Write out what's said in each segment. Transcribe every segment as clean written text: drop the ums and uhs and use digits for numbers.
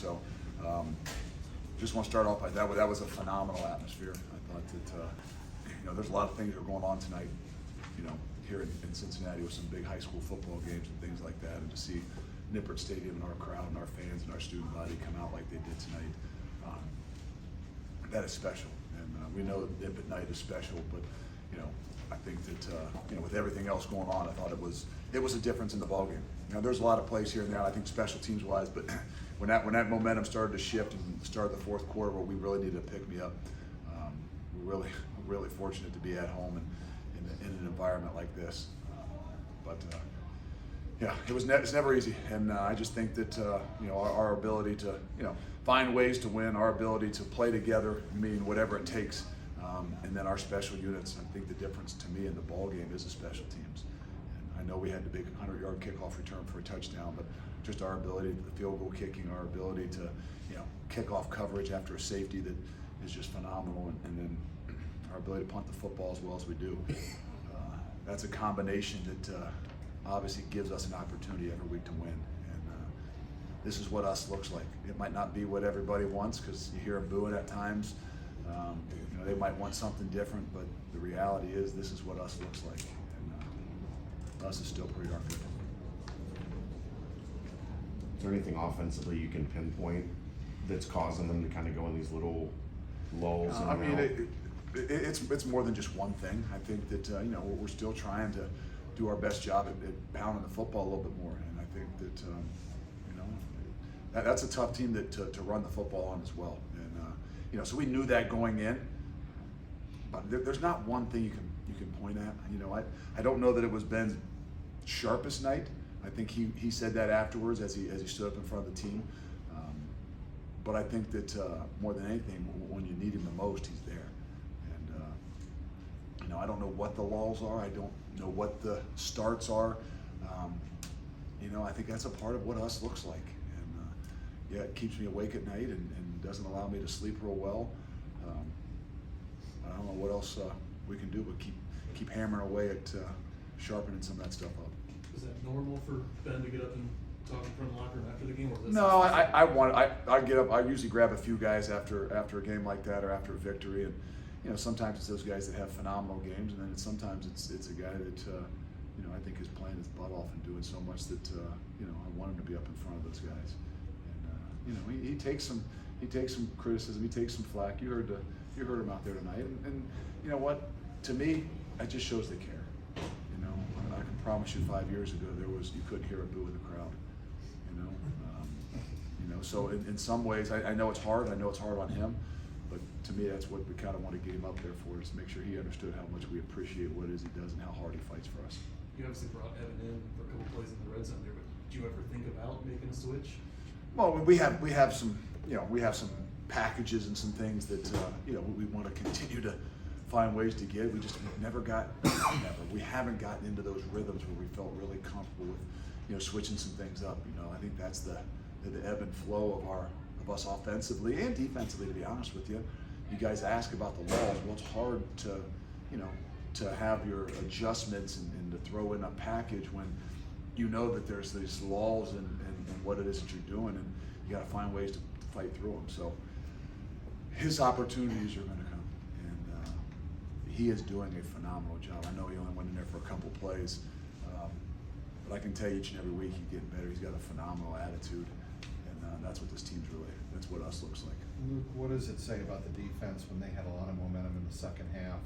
So just want to start off by that. That was a phenomenal atmosphere. I thought that there's a lot of things that are going on tonight, here in Cincinnati with some big high school football games and things like that, and to see Nippert Stadium and our crowd and our fans and our student body come out like they did tonight, that is special. And we know that Nippert night is special, but I think that with everything else going on, I thought it was a difference in the ballgame. There's a lot of plays here and there, I think special teams wise, but when that momentum started to shift and started the fourth quarter where we really needed to pick me up, we're really fortunate to be at home and in an environment like this. It's never easy, and I just think that our ability to find ways to win, our ability to play together, whatever it takes, and then our special units. I think the difference to me in the ball game is the special teams. And I know we had the big 100-yard kickoff return for a touchdown, but just our ability, the field goal kicking, our ability to kick off coverage after a safety that is just phenomenal, and then our ability to punt the football as well as we do. That's a combination that obviously gives us an opportunity every week to win. And this is what us looks like. It might not be what everybody wants, because you hear them booing at times. They might want something different, but the reality is this is what us looks like. And us is still pretty darn good. Is there anything offensively you can pinpoint that's causing them to kind of go in these little lulls? It's more than just one thing. I think that we're still trying to do our best job at pounding the football a little bit more, and I think that that's a tough team to run the football on as well. And so we knew that going in, but there's not one thing you can point at. I don't know that it was Ben's sharpest night. I think he said that afterwards as he stood up in front of the team. But I think that more than anything, when you need him the most, he's there. And I don't know what the lulls are. I don't know what the starts are. I think that's a part of what us looks like. And it keeps me awake at night and doesn't allow me to sleep real well. I don't know what else we can do but keep hammering away at sharpening some of that stuff up. Is that normal for Ben to get up and talk in front of the locker room after the game? Or No, I get up. I usually grab a few guys after a game like that or after a victory, and sometimes it's those guys that have phenomenal games, and then sometimes it's a guy that I think is playing his butt off and doing so much that I want him to be up in front of those guys. And he takes some criticism, he takes some flack. You heard him out there tonight, and you know what? To me, that just shows they care. I can promise you 5 years ago you couldn't hear a boo in the crowd. So in some ways, I know it's hard. I know it's hard on him, but to me, that's what we kind of want to get him up there for, is to make sure he understood how much we appreciate what it is he does and how hard he fights for us. You obviously brought Evan in for a couple plays in the red zone there, but did you ever think about making a switch? Well, we have some packages and some things that we want to continue to find ways to get. We just we haven't gotten into those rhythms where we felt really comfortable with switching some things up. I think that's the ebb and flow of us offensively and defensively, to be honest with you. You guys ask about the lulls. Well, it's hard to have your adjustments and to throw in a package when that there's these lulls and what it is that you're doing, and you got to find ways to fight through them. So his opportunities are going to come, and he is doing a phenomenal job. I know he only went in there for a couple plays, but I can tell you each and every week he's getting better. He's got a phenomenal attitude, and that's what this team's that's what us looks like. Luke, what does it say about the defense when they had a lot of momentum in the second half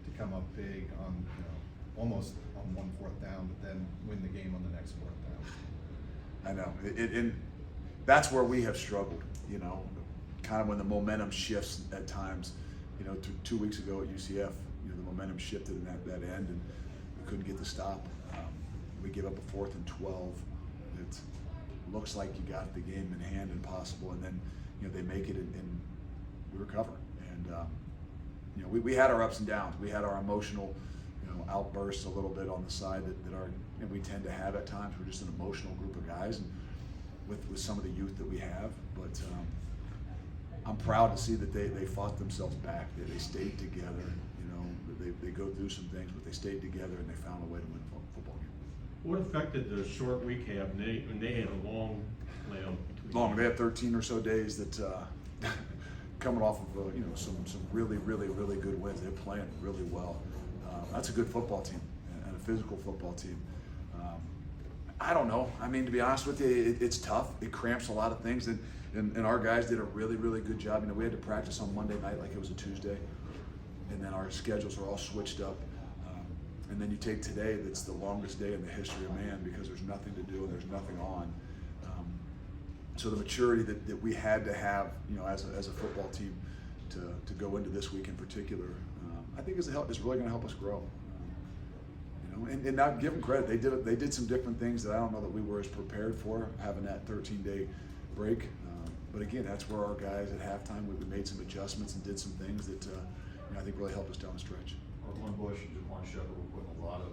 to come up big on, almost on 1 4th down, but then win the game on the next 4th down? I know, and that's where we have struggled, kind of when the momentum shifts at times. 2 weeks ago at UCF, the momentum shifted in that end, and we couldn't get the stop. We gave up a 4th and 12. It looks like you got the game in hand and possible, and then they make it and we recover. And we had our ups and downs. We had our emotional outbursts a little bit on the side that we tend to have at times. We're just an emotional group of guys, and with some of the youth that we have. But I'm proud to see that they fought themselves back. They stayed together. They go through some things, but they stayed together and they found a way to win a football game. What affected the short week have? When they had a long layout long. They had 13 or so days that coming off of some really good wins. They're playing really well. That's a good football team and a physical football team. I don't know. I mean, to be honest with you, it's tough. It cramps a lot of things, and our guys did a really good job. We had to practice on Monday night like it was a Tuesday, and then our schedules are all switched up. And then you take today, that's the longest day in the history of man because there's nothing to do and there's nothing on. So the maturity that we had to have, as a football team, to go into this week in particular, I think is really going to help us grow. And not give them credit. They did some different things that I don't know that we were as prepared for, having that 13-day break. But again, that's where our guys at halftime we made some adjustments and did some things that I think really helped us down the stretch. Glenn Bush and Jaquan Shepard were putting a lot of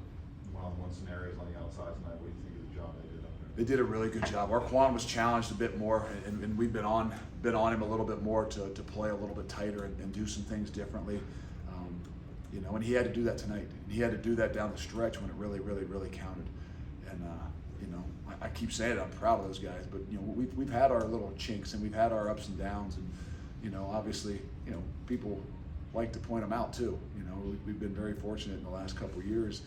one-on-one scenarios on the outside tonight. What do you think of the job they did up there? They did a really good job. Arquan was challenged a bit more, and we've been on him a little bit more to play a little bit tighter and do some things differently. And he had to do that tonight. He had to do that down the stretch when it really counted. And I keep saying it. I'm proud of those guys. But we've had our little chinks and we've had our ups and downs, and obviously people like to point them out too. We've been very fortunate in the last couple of years.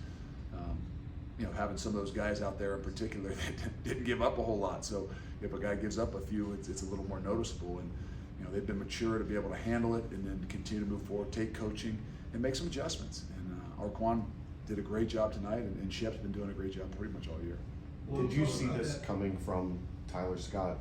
Having some of those guys out there in particular that didn't give up a whole lot. So if a guy gives up a few, it's a little more noticeable. And they've been mature to be able to handle it and then continue to move forward, take coaching, and make some adjustments. And Arquan did a great job tonight, and Shep's been doing a great job pretty much all year. Did you see this coming from Tyler Scott?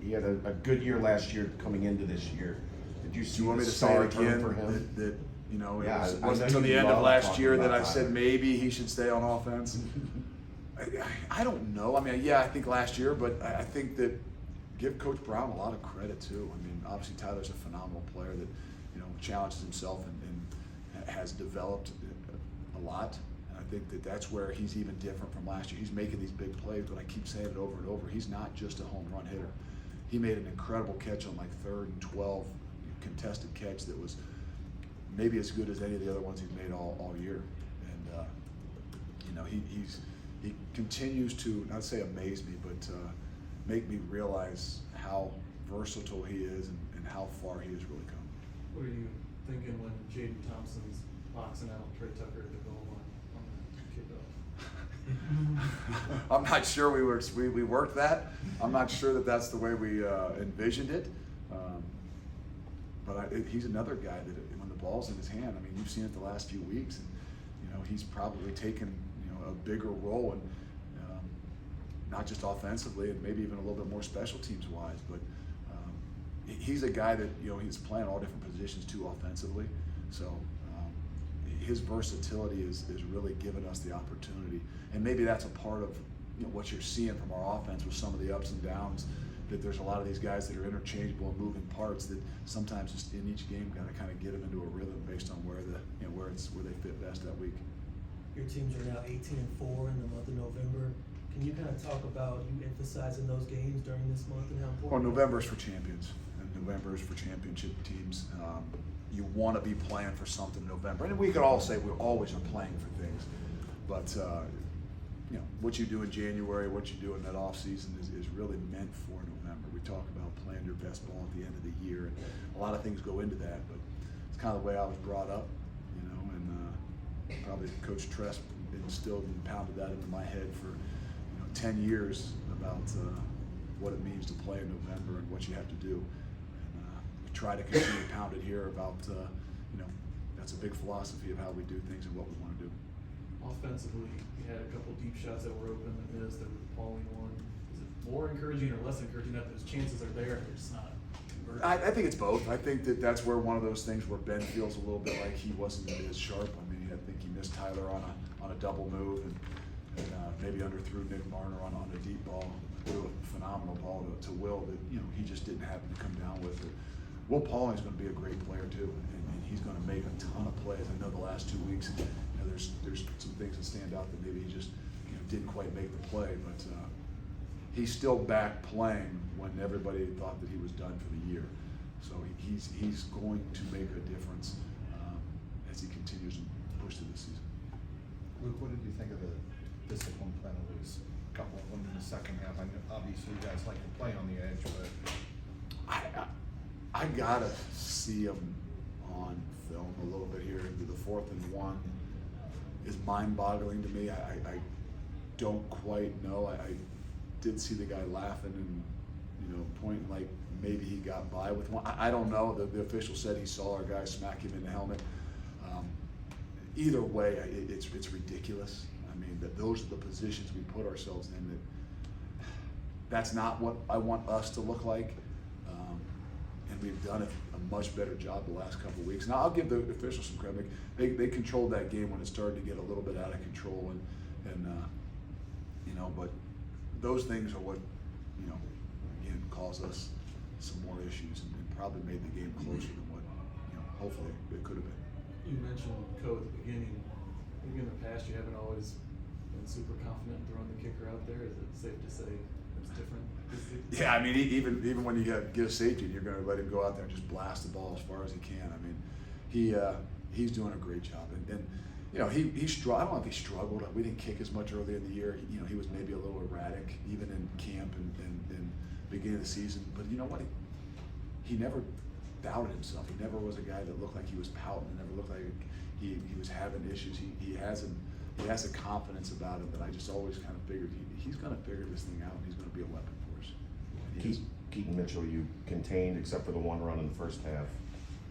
He had a good year last year coming into this year. Did you see Do you want me the to say star it turn again for him? that Yeah, it I wasn't know until the you end of love last talking year that about I said Tyler. maybe he should stay on offense? I don't know. I think last year, but I think that give Coach Brown a lot of credit too. Obviously Tyler's a phenomenal player that challenges himself and has developed a lot. And I think that's where he's even different from last year. He's making these big plays, but I keep saying it over and over. He's not just a home run hitter. He made an incredible catch on 3rd and 12 contested catch that was maybe as good as any of the other ones he's made all year. And he continues to, not say amaze me, but make me realize how versatile he is and how far he has really come. What are you thinking when Jaden Thompson's boxing out Trey Tucker at the goal line on the kickoff? I'm not sure we worked that. I'm not sure that's the way we envisioned it. But he's another guy that when the ball's in his hand, you've seen it the last few weeks, and he's probably taken a bigger role, and not just offensively, and maybe even a little bit more special teams wise. But he's a guy that he's playing all different positions too offensively. So his versatility is really given us the opportunity, and maybe that's a part of what you're seeing from our offense with some of the ups and downs. That there's a lot of these guys that are interchangeable and moving parts that sometimes just in each game got to kind of get them into a rhythm based on where they fit best that week. Your teams are now 18-4 in the month of November. Can you kind of talk about you emphasizing those games during this month and how important? Well, November is for champions, and November is for championship teams. You want to be playing for something in November, and we could all say we always are playing for things, but what you do in January, what you do in that off season is really meant for November. We talk about playing your best ball at the end of the year, and a lot of things go into that, but it's kind of the way I was brought up, and probably Coach Tress instilled and pounded that into my head for 10 years about what it means to play in November and what you have to do. And we try to continue to pound it here about that's a big philosophy of how we do things and what we want to do. Offensively, you had a couple deep shots that were open that missed. There was a falling one. Is it more encouraging or less encouraging that those chances are there and they're just not converted? I think it's both. I think that's where one of those things where Ben feels a little bit like he wasn't as sharp. I think he missed Tyler on a double move and maybe underthrew Nick Marner on a deep ball, threw a phenomenal ball to Will that he just didn't happen to come down with it. Will Pauling's going to be a great player too, and he's going to make a ton of plays. I know the last 2 weeks, there's some things that stand out that maybe he just didn't quite make the play, but he's still back playing when everybody thought that he was done for the year. So he's going to make a difference as he continues to push through the season. Luke, what did you think of the discipline penalties a couple of them in the second half. I know obviously you guys like to play on the edge, but I gotta see him on film a little bit here. The 4th and 1 is mind-boggling to me. I don't quite know. I did see the guy laughing and, you know, pointing like maybe he got by with one. I don't know. The official said he saw our guy smack him in the helmet. Either way, it's ridiculous. I mean, those are the positions we put ourselves in. That's not what I want us to look like. And we've done a much better job the last couple of weeks. Now, I'll give the officials some credit. They controlled that game when it started to get a little bit out of control, and you know, but those things are what, you know, again, cause us some more issues and probably made the game closer than what, you know, hopefully it could have been. You mentioned Coe at the beginning. Maybe in the past you haven't always been super confident in throwing the kicker out there. Is it safe to say it's different? Yeah, I mean, even when you get a safety, you're going to let him go out there and just blast the ball as far as he can. I mean, he's doing a great job, and you know, I don't know if he struggled. We didn't kick as much earlier in the year. You know, he was maybe a little erratic, even in camp and beginning of the season. But you know what? He never doubted himself. He never was a guy that looked like he was pouting. It never looked like he was having issues. He has a confidence about him that I just always kind of figured he's going to figure this thing out, and he's going to be a weapon for us. And he is. Keaton Mitchell, you contained except for the one run in the first half.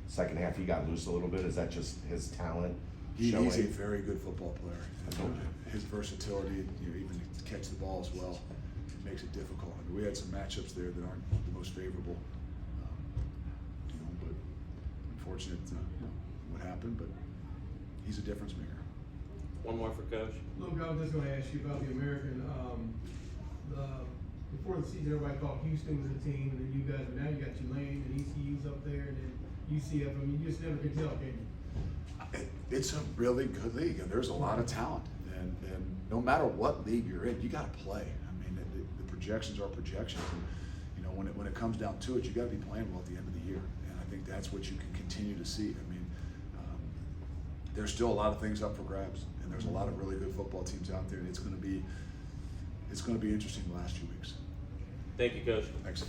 Second half, he got loose a little bit. Is that just his talent showing? He's a very good football player. And his versatility, you know, even to catch the ball as well, makes it difficult. I mean, we had some matchups there that aren't the most favorable, you know, but unfortunate, you know, what happened. But he's a difference maker. One more for Coach. Luke, I was just going to ask you about the American. Before the season, everybody thought Houston was a team, and then you guys, but now you got Tulane and ECU's up there, and then UCF. I mean, you just never could tell, can you? It's a really good league, and there's a lot of talent. And no matter what league you're in, you got to play. I mean, the projections are projections, and you know, when it comes down to it, you got to be playing well at the end of the year. And I think that's what you can continue to see. I mean, there's still a lot of things up for grabs, and there's a lot of really good football teams out there, and it's going to be interesting the last few weeks. Thank you, Coach. Thanks.